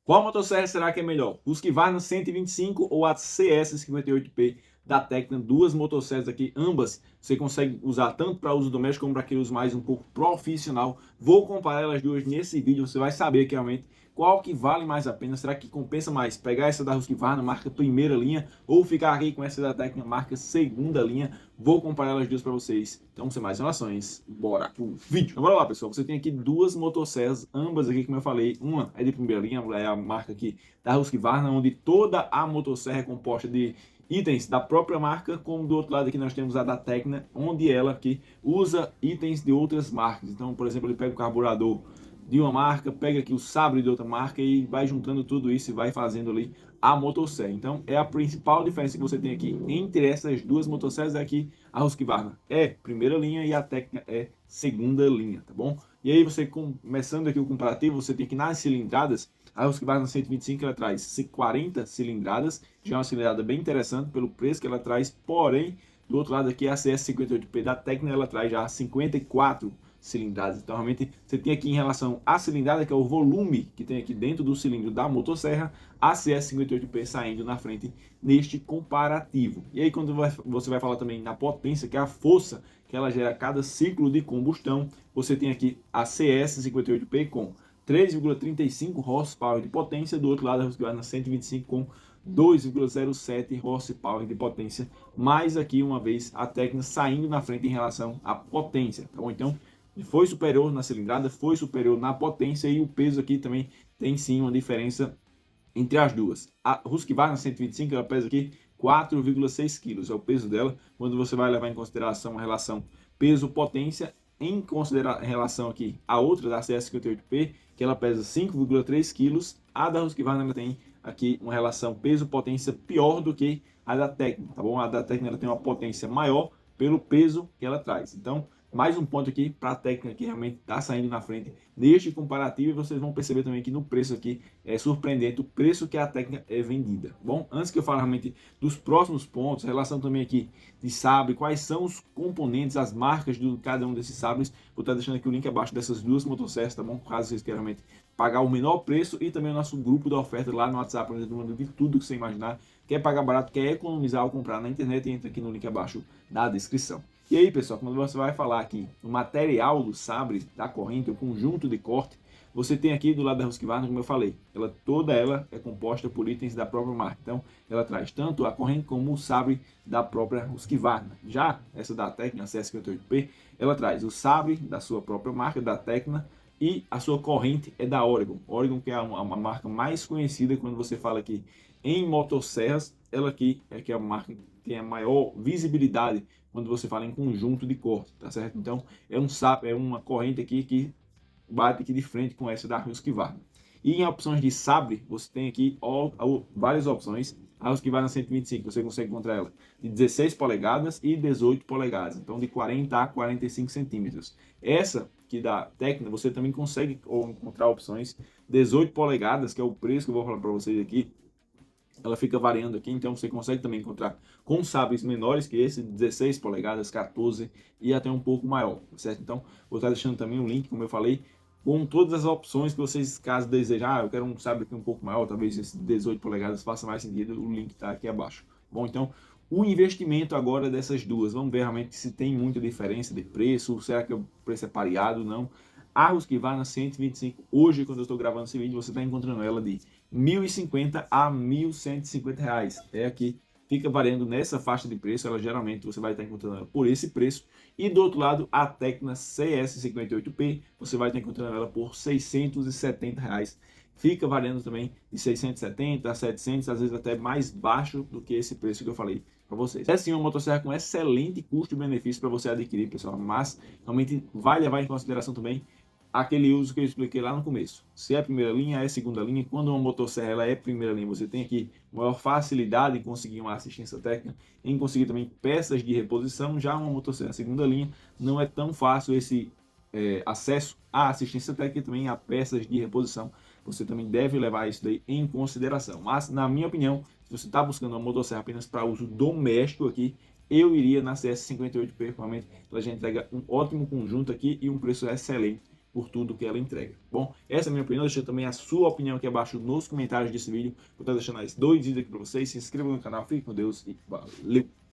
Qual motosserra será que é melhor? Husqvarna 125 ou a CS 58P da Tecna? Duas motosserras aqui, ambas você consegue usar tanto para uso doméstico como para aquele uso mais um pouco profissional. Vou comparar elas duas nesse vídeo, você vai saber que realmente qual que vale mais a pena. Será que compensa mais pegar essa da Husqvarna, marca primeira linha, ou ficar aqui com essa da Tecna, marca segunda linha? Vou comparar elas duas para vocês. Então, sem mais enrolações, bora pro vídeo. Então, bora lá, pessoal. Você tem aqui duas motosserras, ambas aqui, como eu falei. Uma é de primeira linha, é a marca aqui da Husqvarna, onde toda a motosserra é composta de itens da própria marca, como do outro lado aqui nós temos a da Tecna, onde ela aqui usa itens de outras marcas. Então, por exemplo, ele pega o carburador de uma marca, pega aqui o sabre de outra marca e vai juntando tudo isso e vai fazendo ali a motosserra. Então, é a principal diferença que você tem aqui entre essas duas motosserras. Aqui a Husqvarna é primeira linha e a Tecna é segunda linha, tá bom? E aí você, começando aqui o comparativo, você tem que nas cilindradas, a Husqvarna 125 ela traz 40 cilindradas, já é uma cilindrada bem interessante pelo preço que ela traz, porém, do outro lado aqui a CS58P da Tecna ela traz já 54 cilindradas. Então realmente você tem aqui em relação à cilindrada, que é o volume que tem aqui dentro do cilindro da motosserra, a CS58P saindo na frente neste comparativo. E aí quando você vai falar também na potência, que é a força que ela gera a cada ciclo de combustão, você tem aqui a CS58P com 3,35 horsepower de potência, do outro lado a Husqvarna 125 com 2,07 horsepower de potência, mais aqui uma vez a Tecna saindo na frente em relação à potência, tá bom? Então foi superior na cilindrada, foi superior na potência, e o peso aqui também tem sim uma diferença entre as duas. A Husqvarna 125 ela pesa aqui 4,6 kg, é o peso dela, quando você vai levar em consideração a relação peso-potência, em relação aqui a outra da CS58P, que ela pesa 5,3 kg, a da Husqvarna ela tem aqui uma relação peso-potência pior do que a da Tecna, tá bom? A da Tecna ela tem uma potência maior pelo peso que ela traz. Então, mais um ponto aqui para a Tecna que realmente está saindo na frente neste comparativo, e vocês vão perceber também que no preço aqui é surpreendente o preço que a Tecna é vendida. Bom, antes que eu fale realmente dos próximos pontos, relação também aqui de sabre, quais são os componentes, as marcas de cada um desses sabres, vou estar deixando aqui o link abaixo dessas duas motosserras, tá bom? Caso vocês queiram realmente pagar o menor preço, e também o nosso grupo de oferta lá no WhatsApp, onde eu de tudo que você imaginar. Quer pagar barato, quer economizar ou comprar na internet, entra aqui no link abaixo da descrição. E aí, pessoal, quando você vai falar aqui no material do sabre, da corrente, o conjunto de corte, você tem aqui do lado da Husqvarna, como eu falei, toda ela é composta por itens da própria marca. Então, ela traz tanto a corrente como o sabre da própria Husqvarna. Já essa da Tecna, a CS58P, ela traz o sabre da sua própria marca, da Tecna, e a sua corrente é da Oregon. Oregon, que é uma marca mais conhecida quando você fala aqui em motosserras, ela aqui é que é a marca que tem a maior visibilidade quando você fala em conjunto de corte, tá certo? Então, é uma corrente aqui que bate aqui de frente com essa da Husqvarna. E em opções de sabre, você tem aqui várias opções. A Husqvarna 125, você consegue encontrar ela de 16 polegadas e 18 polegadas, então de 40 a 45 centímetros. Essa que da Tecna, você também consegue encontrar opções 18 polegadas, que é o preço que eu vou falar para vocês aqui. Ela fica variando aqui, então você consegue também encontrar com sabres menores que esse, 16 polegadas, 14 e até um pouco maior, certo? Então, vou estar deixando também um link, como eu falei, com todas as opções que vocês, caso desejem, eu quero um sabre aqui um pouco maior, talvez esse 18 polegadas faça mais sentido, o link está aqui abaixo. Bom, então, o investimento agora dessas duas, vamos ver realmente se tem muita diferença de preço, será que o preço é pareado, não? A Husqvarna 125, hoje, quando eu estou gravando esse vídeo, você está encontrando ela de R$ 1.050 a R$ 1.150. É aqui, fica variando nessa faixa de preço, ela geralmente você vai estar encontrando ela por esse preço. E do outro lado, a Tecna CS58P, você vai estar encontrando ela por R$ 670. Fica variando também de 670 a 700, às vezes até mais baixo do que esse preço que eu falei para vocês. É sim uma motosserra com excelente custo-benefício para você adquirir, pessoal, mas realmente vai levar em consideração também aquele uso que eu expliquei lá no começo. Se é primeira linha, é segunda linha. Quando uma motosserra ela é primeira linha, você tem aqui maior facilidade em conseguir uma assistência técnica, em conseguir também peças de reposição. Já uma motosserra segunda linha, não é tão fácil esse acesso à assistência técnica e também a peças de reposição. Você também deve levar isso daí em consideração. Mas, na minha opinião, se você está buscando uma motosserra apenas para uso doméstico aqui, eu iria na CS58P, realmente ela já entrega um ótimo conjunto aqui e um preço excelente por tudo que ela entrega. Bom, essa é a minha opinião. Deixa também a sua opinião aqui abaixo nos comentários desse vídeo. Vou estar deixando esses 2 vídeos aqui para vocês. Se inscreva no canal, fique com Deus e valeu!